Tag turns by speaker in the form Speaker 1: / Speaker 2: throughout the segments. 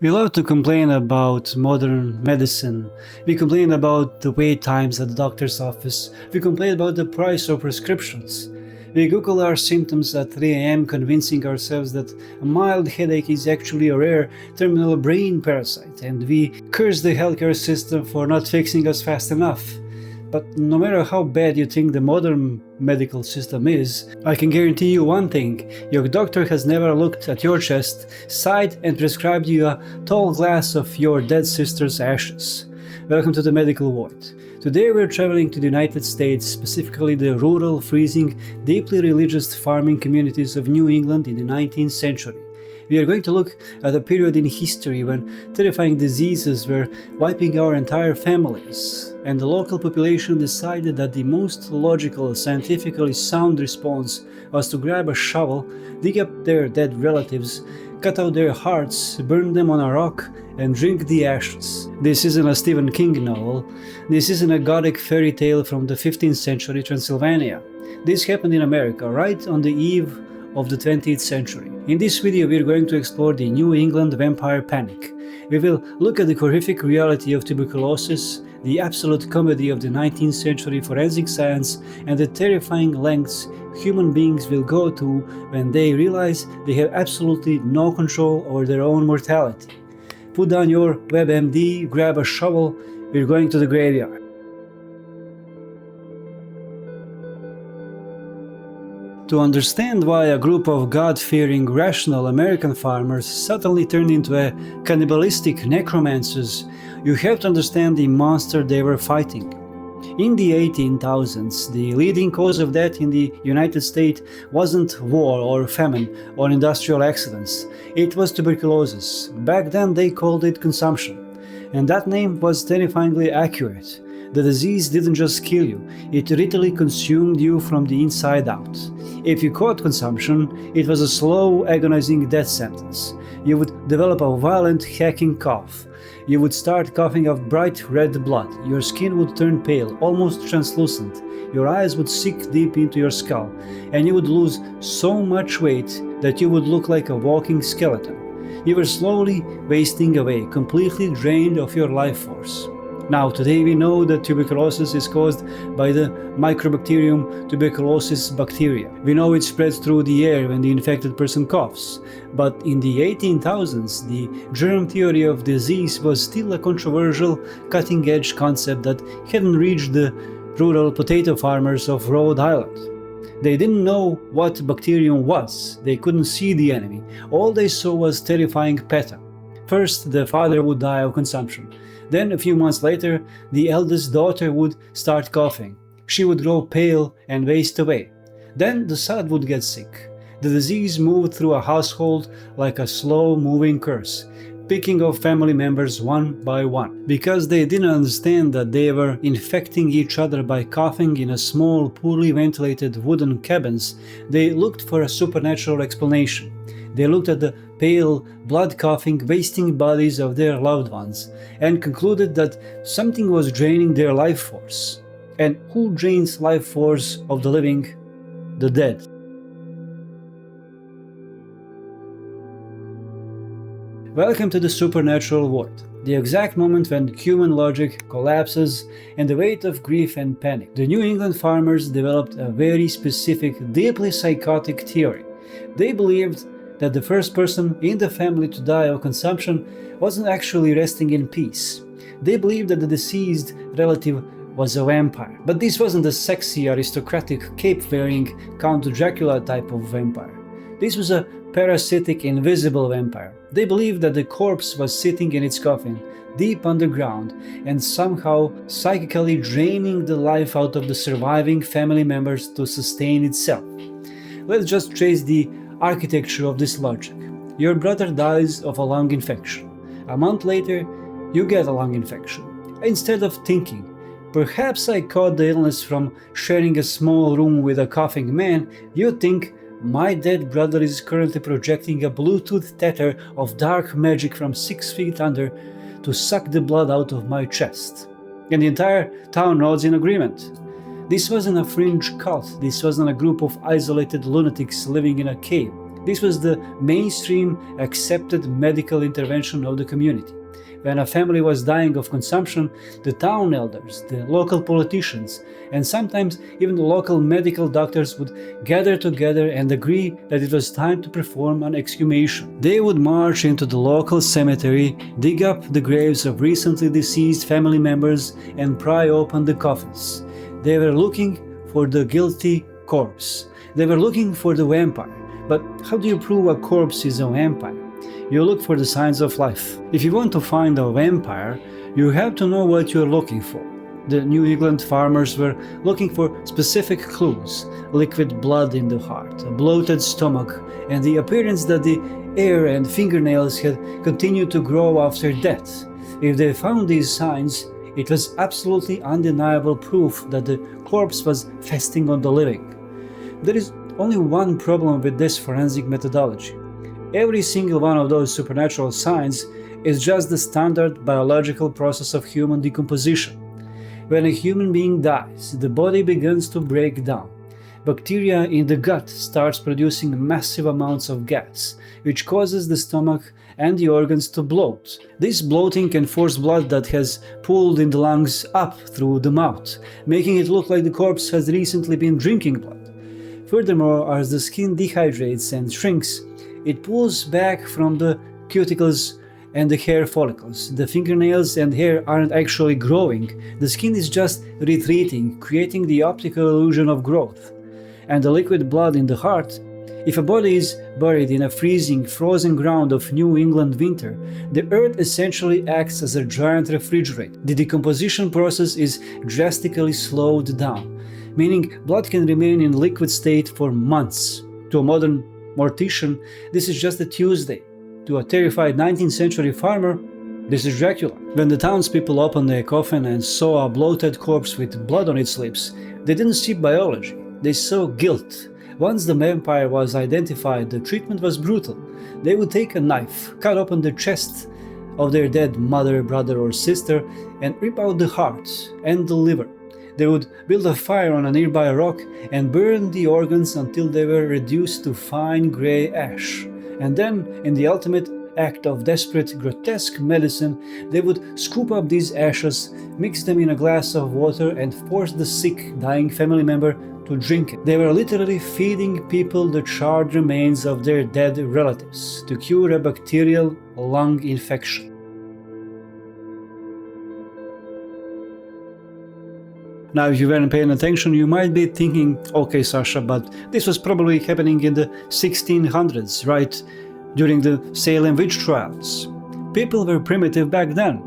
Speaker 1: We love to complain about modern medicine. We complain about the wait times at the doctor's office. We complain about the price of prescriptions. We Google our symptoms at 3 a.m. convincing ourselves that a mild headache is actually a rare terminal brain parasite, and we curse the healthcare system for not fixing us fast enough. But no matter how bad you think the modern medical system is, I can guarantee you one thing: your doctor has never looked at your chest, sighed and prescribed you a tall glass of your dead sister's ashes. Welcome to the medical ward. Today we're traveling to the United States, specifically the rural, freezing, deeply religious farming communities of New England in the 19th century. We are going to look at a period in history when terrifying diseases were wiping our entire families, and the local population decided that the most logical, scientifically sound response was to grab a shovel, dig up their dead relatives, cut out their hearts, burn them on a rock, and drink the ashes. This isn't a Stephen King novel. This isn't a Gothic fairy tale from the 15th century Transylvania. This happened in America right on the eve of the 20th century. In this video we are going to explore the New England vampire panic. We will look at the horrific reality of tuberculosis, the absolute comedy of the 19th century forensic science, and the terrifying lengths human beings will go to when they realize they have absolutely no control over their own mortality. Put down your WebMD, grab a shovel, we're going to the graveyard. To understand why a group of God-fearing, rational American farmers suddenly turned into a cannibalistic necromancers, you have to understand the monster they were fighting. In the 18,000s, the leading cause of death in the United States wasn't war or famine or industrial accidents, it was tuberculosis. Back then they called it consumption, and that name was terrifyingly accurate. The disease didn't just kill you, it literally consumed you from the inside out. If you caught consumption, it was a slow, agonizing death sentence. You would develop a violent, hacking cough. You would start coughing up bright red blood. Your skin would turn pale, almost translucent. Your eyes would sink deep into your skull, and you would lose so much weight that you would look like a walking skeleton. You were slowly wasting away, completely drained of your life force. Now, today we know that tuberculosis is caused by the Mycobacterium tuberculosis bacteria. We know it spreads through the air when the infected person coughs. But in the 18,000s, the germ theory of disease was still a controversial, cutting-edge concept that hadn't reached the rural potato farmers of Rhode Island. They didn't know what bacterium was. They couldn't see the enemy. All they saw was terrifying pattern. First, the father would die of consumption. Then, a few months later, the eldest daughter would start coughing. She would grow pale and waste away. Then the son would get sick. The disease moved through a household like a slow-moving curse, picking off family members one by one. Because they didn't understand that they were infecting each other by coughing in a small, poorly ventilated wooden cabins, they looked for a supernatural explanation. They looked at the pale, blood-coughing, wasting bodies of their loved ones and concluded that something was draining their life force. And who drains life force of the living? The dead. Welcome to the supernatural world, the exact moment when human logic collapses and the weight of grief and panic. The New England farmers developed a very specific, deeply psychotic theory. They believed that the first person in the family to die of consumption wasn't actually resting in peace. They believed that the deceased relative was a vampire. But this wasn't a sexy, aristocratic, cape-wearing Count Dracula type of vampire. This was a parasitic, invisible vampire. They believed that the corpse was sitting in its coffin, deep underground, and somehow psychically draining the life out of the surviving family members to sustain itself. Let's just trace the architecture of this logic. Your brother dies of a lung infection. A month later, you get a lung infection. Instead of thinking, perhaps I caught the illness from sharing a small room with a coughing man, you think, my dead brother is currently projecting a Bluetooth tether of dark magic from 6 feet under to suck the blood out of my chest. And the entire town nods in agreement. This wasn't a fringe cult. This wasn't a group of isolated lunatics living in a cave. This was the mainstream accepted medical intervention of the community. When a family was dying of consumption, the town elders, the local politicians, and sometimes even the local medical doctors would gather together and agree that it was time to perform an exhumation. They would march into the local cemetery, dig up the graves of recently deceased family members, and pry open the coffins. They were looking for the guilty corpse. They were looking for the vampire. But how do you prove a corpse is a vampire? You look for the signs of life. If you want to find a vampire, you have to know what you're looking for. The New England farmers were looking for specific clues: liquid blood in the heart, a bloated stomach, and the appearance that the hair and fingernails had continued to grow after death. If they found these signs, it was absolutely undeniable proof that the corpse was feasting on the living. There is only one problem with this forensic methodology. Every single one of those supernatural signs is just the standard biological process of human decomposition. When a human being dies, the body begins to break down. Bacteria in the gut starts producing massive amounts of gas, which causes the stomach and the organs to bloat. This bloating can force blood that has pooled in the lungs up through the mouth, making it look like the corpse has recently been drinking blood. Furthermore, as the skin dehydrates and shrinks, it pulls back from the cuticles and the hair follicles. The fingernails and hair aren't actually growing, the skin is just retreating, creating the optical illusion of growth. And the liquid blood in the heart, if a body is buried in a freezing, frozen ground of New England winter, the earth essentially acts as a giant refrigerator. The decomposition process is drastically slowed down, meaning blood can remain in liquid state for months. To a modern mortician, this is just a Tuesday. To a terrified 19th century farmer, this is Dracula. When the townspeople opened their coffin and saw a bloated corpse with blood on its lips, they didn't see biology, they saw guilt. Once the vampire was identified, the treatment was brutal. They would take a knife, cut open the chest of their dead mother, brother, or sister, and rip out the heart and the liver. They would build a fire on a nearby rock and burn the organs until they were reduced to fine gray ash. And then, in the ultimate act of desperate, grotesque medicine, they would scoop up these ashes, mix them in a glass of water, and force the sick, dying family member to drink it. They were literally feeding people the charred remains of their dead relatives to cure a bacterial lung infection. Now, if you weren't paying attention, you might be thinking, okay, Sasha, but this was probably happening in the 1600s, right? During the Salem witch trials. People were primitive back then.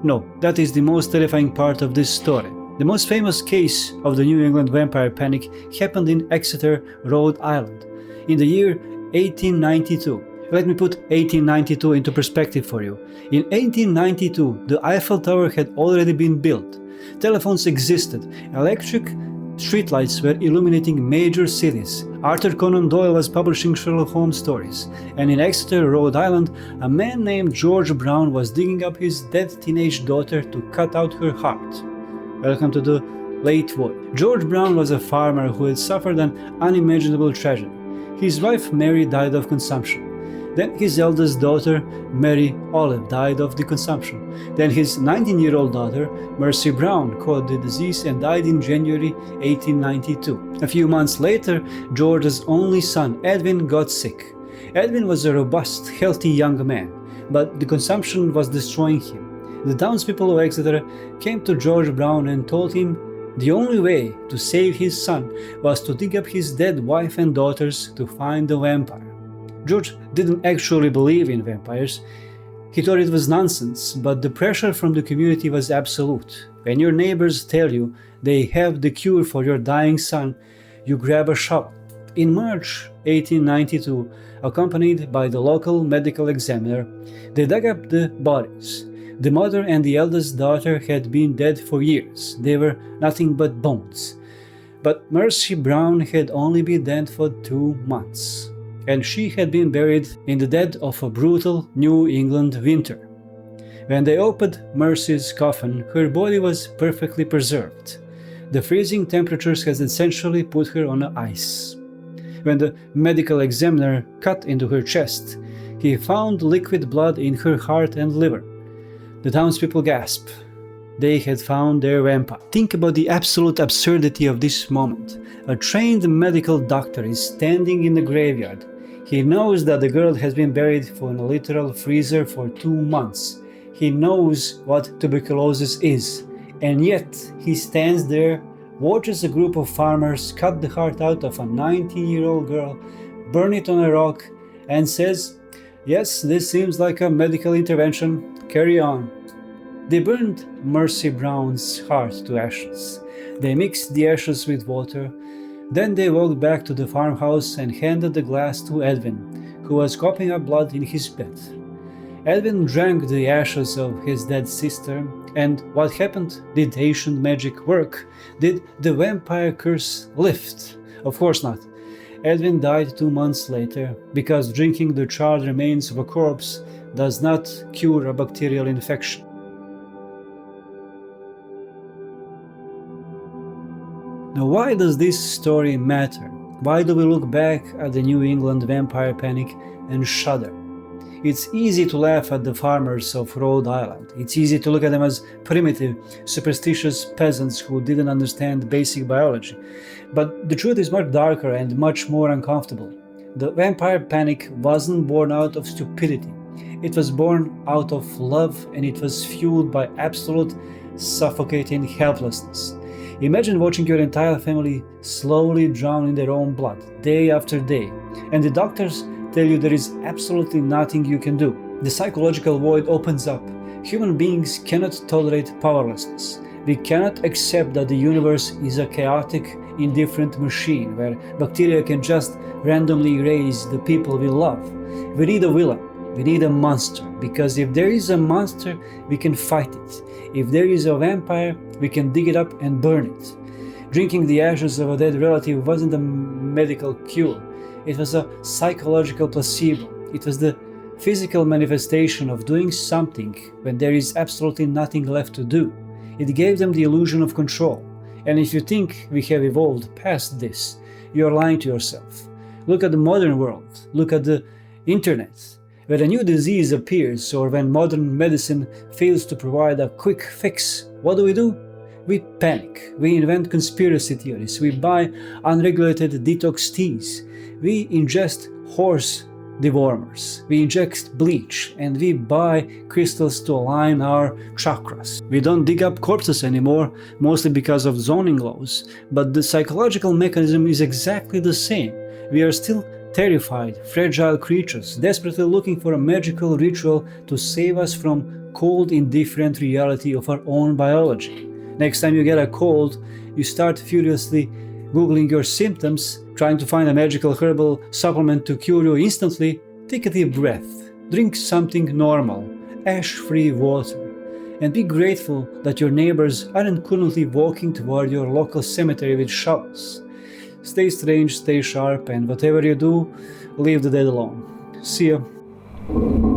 Speaker 1: No, that is the most terrifying part of this story. The most famous case of the New England vampire panic happened in Exeter, Rhode Island, in the year 1892. Let me put 1892 into perspective for you. In 1892, the Eiffel Tower had already been built. Telephones existed, electric streetlights were illuminating major cities, Arthur Conan Doyle was publishing Sherlock Holmes stories, and in Exeter, Rhode Island, a man named George Brown was digging up his dead teenage daughter to cut out her heart. Welcome to the late void. George Brown was a farmer who had suffered an unimaginable tragedy. His wife Mary died of consumption. Then his eldest daughter, Mary Olive, died of the consumption. Then his 19-year-old daughter, Mercy Brown, caught the disease and died in January 1892. A few months later, George's only son, Edwin, got sick. Edwin was a robust, healthy young man, but the consumption was destroying him. The townspeople of Exeter came to George Brown and told him the only way to save his son was to dig up his dead wife and daughters to find the vampire. George didn't actually believe in vampires. He thought it was nonsense, but the pressure from the community was absolute. When your neighbors tell you they have the cure for your dying son, you grab a shovel. In March 1892, accompanied by the local medical examiner, they dug up the bodies. The mother and the eldest daughter had been dead for years. They were nothing but bones. But Mercy Brown had only been dead for 2 months, and she had been buried in the dead of a brutal New England winter. When they opened Mercy's coffin, her body was perfectly preserved. The freezing temperatures had essentially put her on ice. When the medical examiner cut into her chest, he found liquid blood in her heart and liver. The townspeople gasped. They had found their vampire. Think about the absolute absurdity of this moment. A trained medical doctor is standing in the graveyard. He knows that the girl has been buried in a literal freezer for 2 months. He knows what tuberculosis is. And yet, he stands there, watches a group of farmers cut the heart out of a 19-year-old girl, burn it on a rock, and says, "Yes, this seems like a medical intervention. Carry on." They burned Mercy Brown's heart to ashes. They mixed the ashes with water. Then they walked back to the farmhouse and handed the glass to Edwin, who was coughing up blood in his bed. Edwin drank the ashes of his dead sister, and what happened? Did ancient magic work? Did the vampire curse lift? Of course not. Edwin died 2 months later, because drinking the charred remains of a corpse does not cure a bacterial infection. Now, why does this story matter? Why do we look back at the New England vampire panic and shudder? It's easy to laugh at the farmers of Rhode Island. It's easy to look at them as primitive, superstitious peasants who didn't understand basic biology. But the truth is much darker and much more uncomfortable. The vampire panic wasn't born out of stupidity. It was born out of love, and it was fueled by absolute suffocating helplessness. Imagine watching your entire family slowly drown in their own blood, day after day, and the doctors tell you there is absolutely nothing you can do. The psychological void opens up. Human beings cannot tolerate powerlessness. We cannot accept that the universe is a chaotic, indifferent machine where bacteria can just randomly erase the people we love. We need a villain. We need a monster, because if there is a monster, we can fight it. If there is a vampire, we can dig it up and burn it. Drinking the ashes of a dead relative wasn't a medical cure. It was a psychological placebo. It was the physical manifestation of doing something when there is absolutely nothing left to do. It gave them the illusion of control. And if you think we have evolved past this, you are lying to yourself. Look at the modern world. Look at the internet. When a new disease appears, or when modern medicine fails to provide a quick fix, what do? We panic. We invent conspiracy theories. We buy unregulated detox teas. We ingest horse dewormers. We inject bleach, and we buy crystals to align our chakras. We don't dig up corpses anymore, mostly because of zoning laws, but the psychological mechanism is exactly the same. We are still terrified, fragile creatures, desperately looking for a magical ritual to save us from cold, indifferent reality of our own biology. Next time you get a cold, you start furiously Googling your symptoms, trying to find a magical herbal supplement to cure you instantly. Take a deep breath, drink something normal, ash-free water, and be grateful that your neighbors aren't currently walking toward your local cemetery with shovels. Stay strange, stay sharp, and whatever you do, leave the dead alone. See ya.